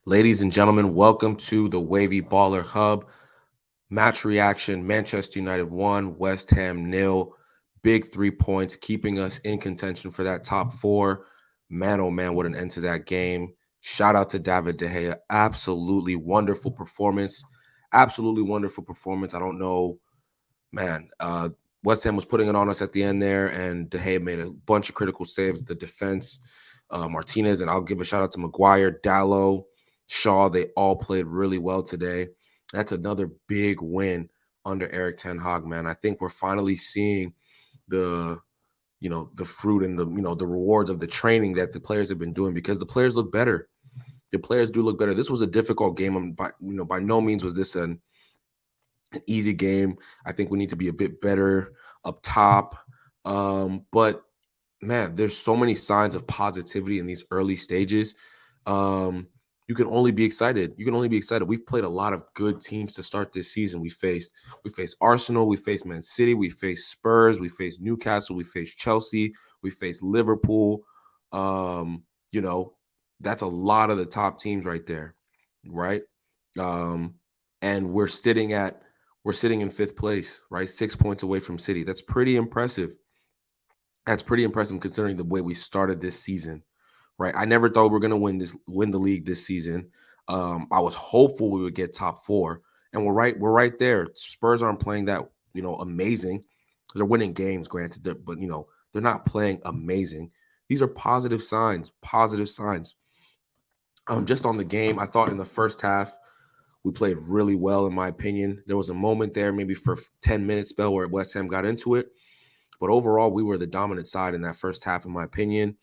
Ladies and gentlemen, welcome to the Wavy Baller Hub. Match reaction, Manchester United 1, West Ham nil. Big 3 points, keeping us in contention for that top four. Man, oh man, what an end to that game. Shout out to David De Gea. Absolutely wonderful performance. Absolutely wonderful performance. I don't know, man. West Ham was putting it on us at the end there, and De Gea made a bunch of critical saves. The defense, Martinez, and I'll give a shout out to Maguire, Dallo, Shaw. They all played really well today. That's another big win under Eric Ten Hag, man. I think we're finally seeing the the fruit and the rewards of the training that the players have been doing because the players look better. The players do look better. This was a difficult game. By no means was this an easy game. I think we need to be a bit better up top. But man, there's so many signs of positivity in these early stages. You can only be excited. You can only be excited. We've played a lot of good teams to start this season. We faced Arsenal, we faced Man City, we faced Spurs, we faced Newcastle, we faced Chelsea, we faced Liverpool. Um, you know, that's a lot of the top teams right there, right? Um, and we're sitting in fifth place, right? 6 points away from City. That's pretty impressive. That's pretty impressive considering the way we started this season, right? I never thought we were gonna win the league this season. I was hopeful we would get top four, and we're right there. Spurs aren't playing that amazing. They're winning games, granted, but they're not playing amazing. These are positive signs. Positive signs. Just on the game, I thought in the first half we played really well, in my opinion. There was a moment there, maybe for 10 minutes spell, where West Ham got into it, but overall, we were the dominant side in that first half, in my opinion.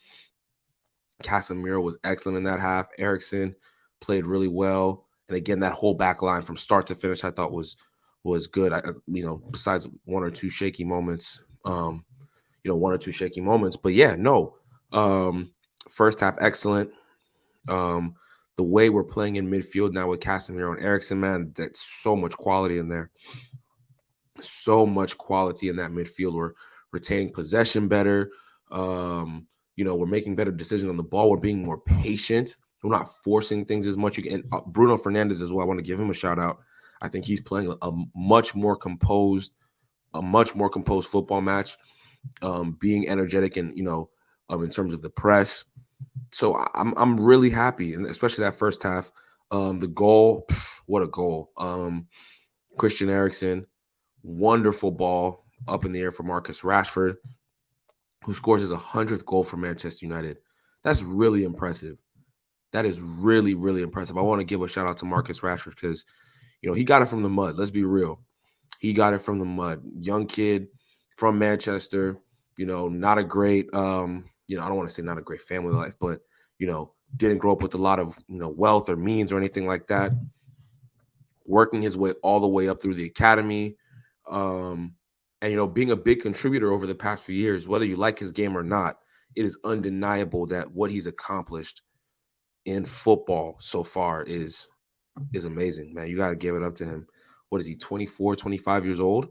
Casemiro was excellent in that half. Ericsson played really well, and again, that whole back line from start to finish, I thought was good. Besides one or two shaky moments, But yeah, no. First half excellent. Um, the way we're playing in midfield now with Casemiro and Ericsson, man, that's so much quality in there. So much quality in that midfield. We're retaining possession better. We're making better decisions on the ball. We're being more patient. We're not forcing things as much. And Bruno Fernandez as well. I want to give him a shout out. I think he's playing a much more composed football match. Being energetic and in terms of the press. So I'm really happy, and especially that first half. The goal, what a goal! Christian Eriksen, wonderful ball up in the air for Marcus Rashford, who scores his 100th goal for Manchester United. That's really impressive. That is really, really impressive. I want to give a shout out to Marcus Rashford because, he got it from the mud. Let's be real. He got it from the mud. Young kid from Manchester, not a great, I don't want to say not a great family life, but, didn't grow up with a lot of, wealth or means or anything like that. Working his way all the way up through the academy. And being a big contributor over the past few years, whether you like his game or not, it is undeniable that what he's accomplished in football so far is amazing, man. You got to give it up to him. What is he, 24, 25 years old?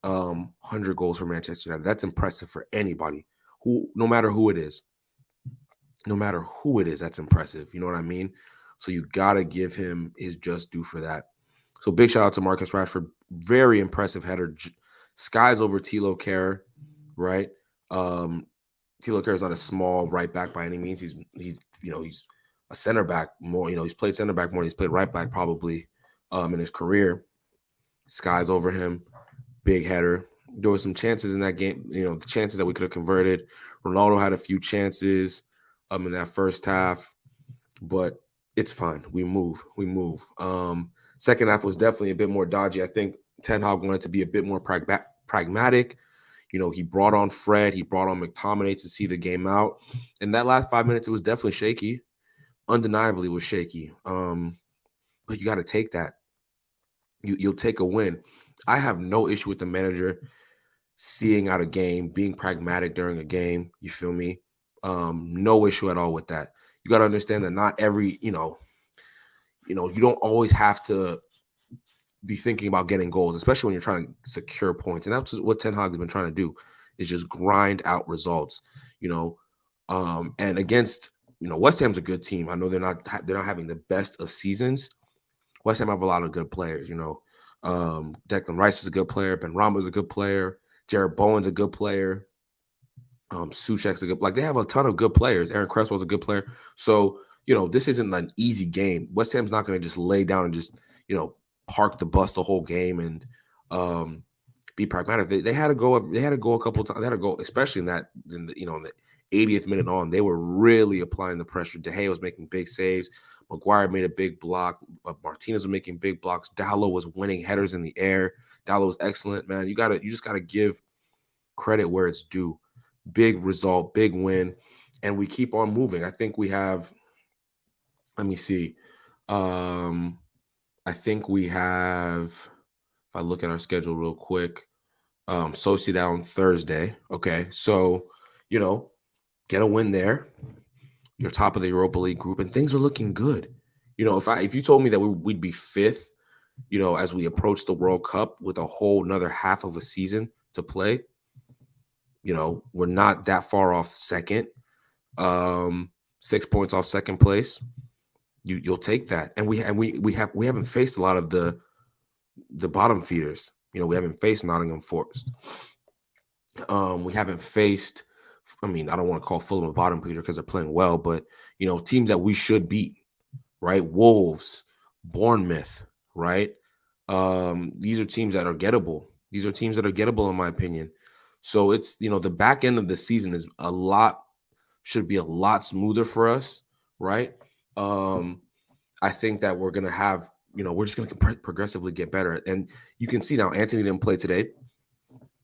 100 goals for Manchester United. That's impressive for anybody, no matter who it is. No matter who it is, that's impressive. You know what I mean? So you got to give him his just due for that. So big shout out to Marcus Rashford. Very impressive header. Skies over Tilo Kerr, right? Tilo Kerr is not a small right back by any means. He's a center back more. He's played center back more than he's played right back probably in his career. Skies over him. Big header. There were some chances in that game, the chances that we could have converted. Ronaldo had a few chances in that first half, but it's fine. We move. Second half was definitely a bit more dodgy. I think Ten Hag wanted to be a bit more pragmatic. He brought on Fred, he brought on McTominay to see the game out. And that last 5 minutes, it was definitely shaky. Undeniably was shaky. But you got to take that. You'll take a win. I have no issue with the manager seeing out a game, being pragmatic during a game. You feel me? No issue at all with that. You got to understand that not every, you don't always have to be thinking about getting goals, especially when you're trying to secure points. And that's what Ten Hag has been trying to do, is just grind out results, and against West Ham's a good team. I know they're not having the best of seasons. West Ham have a lot of good players. Declan Rice is a good player. Ben Rama is a good player. Jared Bowen's a good player. Suchek's a good, like, they have a ton of good players. Aaron Cresswell's a good player. So, this isn't an easy game. West Ham's not going to just lay down and just, park the bus the whole game and be pragmatic. They had to go. They had to go a couple of times. They had to go, especially in the 80th minute on. They were really applying the pressure. De Gea was making big saves. Maguire made a big block. Martinez was making big blocks. Dallo was winning headers in the air. Dallo was excellent, man. You just gotta give credit where it's due. Big result, big win, and we keep on moving. I think we have. Let me see. I think we have. If I look at our schedule real quick, Sociedad on Thursday. Okay, so get a win there. You're top of the Europa League group, and things are looking good. If you told me that we'd be fifth, as we approach the World Cup with a whole another half of a season to play, we're not that far off second. 6 points off second place. You'll take that, and we haven't faced a lot of the bottom feeders. We haven't faced Nottingham Forest. We haven't faced. I mean, I don't want to call Fulham a bottom feeder because they're playing well, but teams that we should beat, right? Wolves, Bournemouth, right? These are teams that are gettable. These are teams that are gettable, in my opinion. So it's the back end of the season should be a lot smoother for us, right? I think that we're gonna have, we're just gonna progressively get better. And you can see now Anthony didn't play today.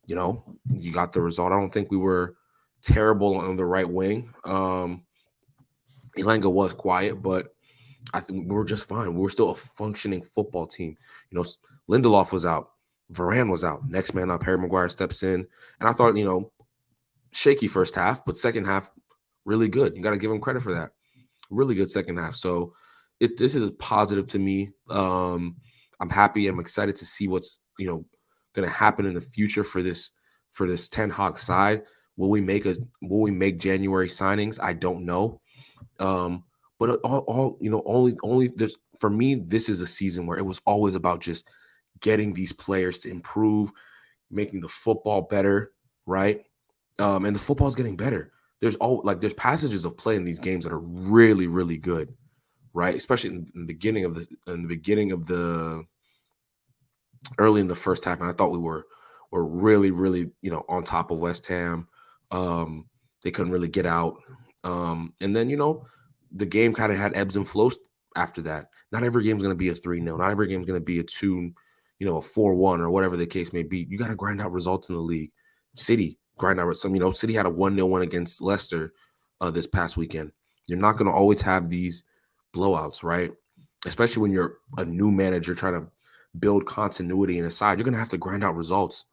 You got the result. I don't think we were terrible on the right wing. Elanga was quiet, but I think we were just fine. We were still a functioning football team. Lindelof was out. Varane was out. Next man up, Harry Maguire steps in. And I thought, shaky first half, but second half, really good. You got to give him credit for that. Really good second half. So this is positive to me. I'm happy. I'm excited to see what's, going to happen in the future for this Ten Hag side. Will we make January signings? I don't know. But only there's, for me, this is a season where it was always about just getting these players to improve, making the football better, right? And the football is getting better. There's passages of play in these games that are really, really good, right? Especially in the beginning of the early in the first half, and I thought we were really, really, on top of West Ham. They couldn't really get out. And then, the game kind of had ebbs and flows after that. Not every game's going to be a 3-0. Not every game's going to be a 2, a 4-1 or whatever the case may be. You got to grind out results in the league. City grind out some, City had a 1-0 win against Leicester this past weekend. You're not going to always have these blowouts, right? Especially when you're a new manager trying to build continuity in a side. You're going to have to grind out results,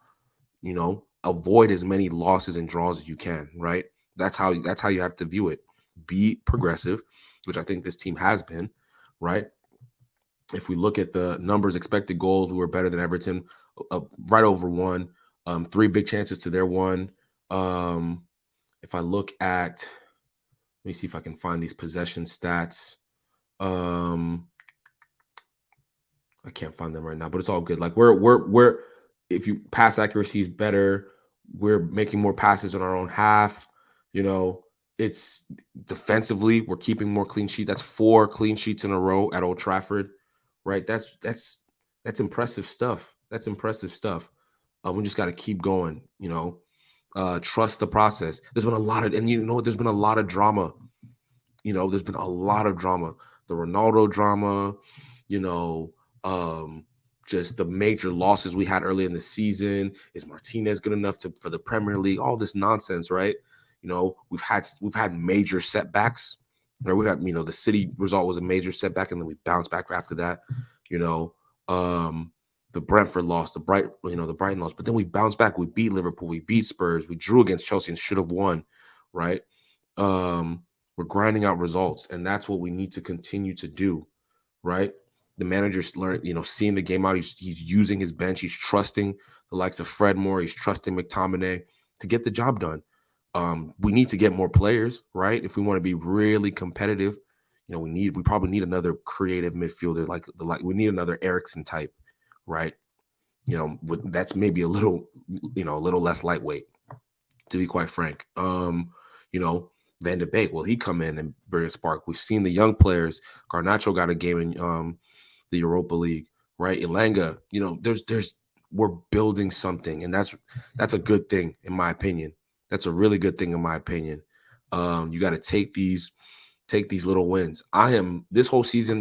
avoid as many losses and draws as you can, right? That's how you have to view it. Be progressive, which I think this team has been, right? If we look at the numbers, expected goals, we were better than Everton, right over 1. 3 big chances to their 1. If I look at, let me see if I can find these possession stats. I can't find them right now, but it's all good. Like we're if you pass accuracy is better, we're making more passes on our own half. It's defensively, we're keeping more clean sheets. That's 4 clean sheets in a row at Old Trafford, right? That's impressive stuff. That's impressive stuff. We just got to keep going, trust the process. There's been a lot of, and there's been a lot of drama. There's been a lot of drama. The Ronaldo drama, just the major losses we had early in the season. Is Martinez good enough for the Premier League? All this nonsense, right? We've had major setbacks. Or we had, the City result was a major setback, and then we bounced back after that. The Brentford loss, the Brighton loss, but then we bounced back. We beat Liverpool, we beat Spurs, we drew against Chelsea and should have won, right? We're grinding out results, and that's what we need to continue to do, right? The manager's seeing the game out. He's using his bench. He's trusting the likes of Fred Moore. He's trusting McTominay to get the job done. We need to get more players, right? If we want to be really competitive, we probably need another creative midfielder, like we need another Ericsson type, right? That's maybe a little, a little less lightweight, to be quite frank. You know, Van de Beek, will he come in and bring a spark? We've seen the young players. Garnacho got a game in the Europa League, right? Elanga, there's we're building something, and that's a good thing in my opinion. That's a really good thing in my opinion. You got to take these little wins. I am this whole season,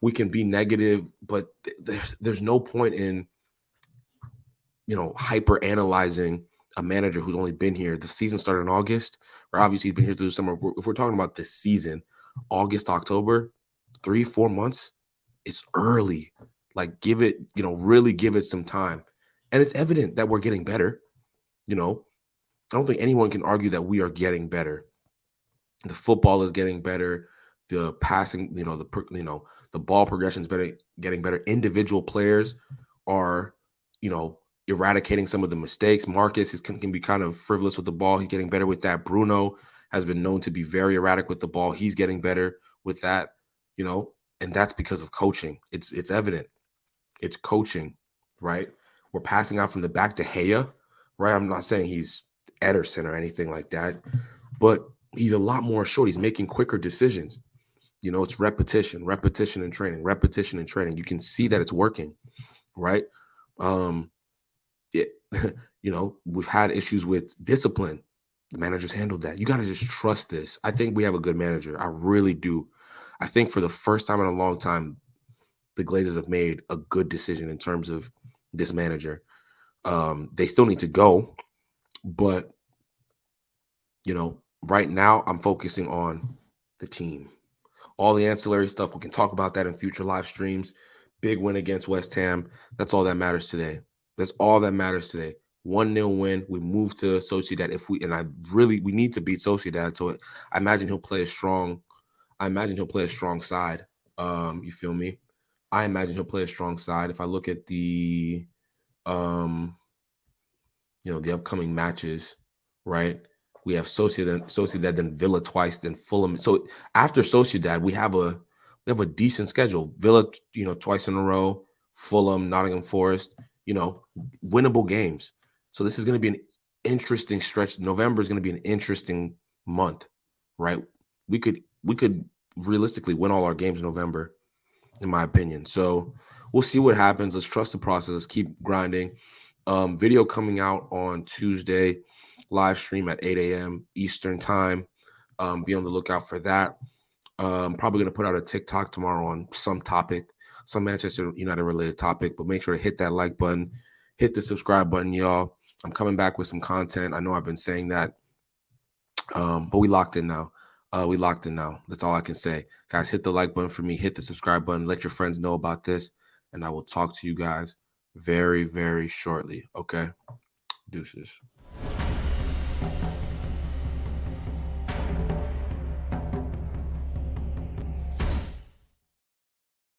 we can be negative, but there's no point in hyper analyzing a manager who's only been here. The season started in August, or obviously he's been here through the summer. If we're talking about this season, August, October, 3-4 months, it's early. Like, give it, really give it some time. And it's evident that we're getting better. I don't think anyone can argue that we are getting better. The football is getting better. The passing, the ball progression is better, getting better. Individual players are, eradicating some of the mistakes. Marcus can be kind of frivolous with the ball. He's getting better with that. Bruno has been known to be very erratic with the ball. He's getting better with that, and that's because of coaching. It's evident. It's coaching, right? We're passing out from the back to Gea, right? I'm not saying he's Ederson or anything like that, but he's a lot more short. He's making quicker decisions. It's repetition and training, repetition and training. You can see that it's working, right? We've had issues with discipline. The managers handled that. You got to just trust this. I think we have a good manager. I really do. I think for the first time in a long time, the Glazers have made a good decision in terms of this manager. They still need to go, but right now I'm focusing on the team. All the ancillary stuff, we can talk about that in future live streams. Big win against West Ham. That's all that matters today. That's all that matters today. 1-0 win. We move to Sociedad. We need to beat Sociedad. So I imagine he'll play a strong side. You feel me? I imagine he'll play a strong side. If I look at the the upcoming matches, right? We have Sociedad, then Villa twice, then Fulham. So after Sociedad, we have a decent schedule. Villa, twice in a row, Fulham, Nottingham Forest, winnable games. So this is going to be an interesting stretch. November is going to be an interesting month, right? We could realistically win all our games in November, in my opinion. So we'll see what happens. Let's trust the process. Let's keep grinding. Video coming out on Tuesday, live stream at 8 a.m. Eastern time. Be on the lookout for that. Probably going to put out a TikTok tomorrow on some topic, some Manchester United related topic, but make sure to hit that like button, hit the subscribe button, y'all. I'm coming back with some content. I know I've been saying that, but we locked in now. That's all I can say. Guys, hit the like button for me, hit the subscribe button, let your friends know about this, and I will talk to you guys very, very shortly. Okay? Deuces.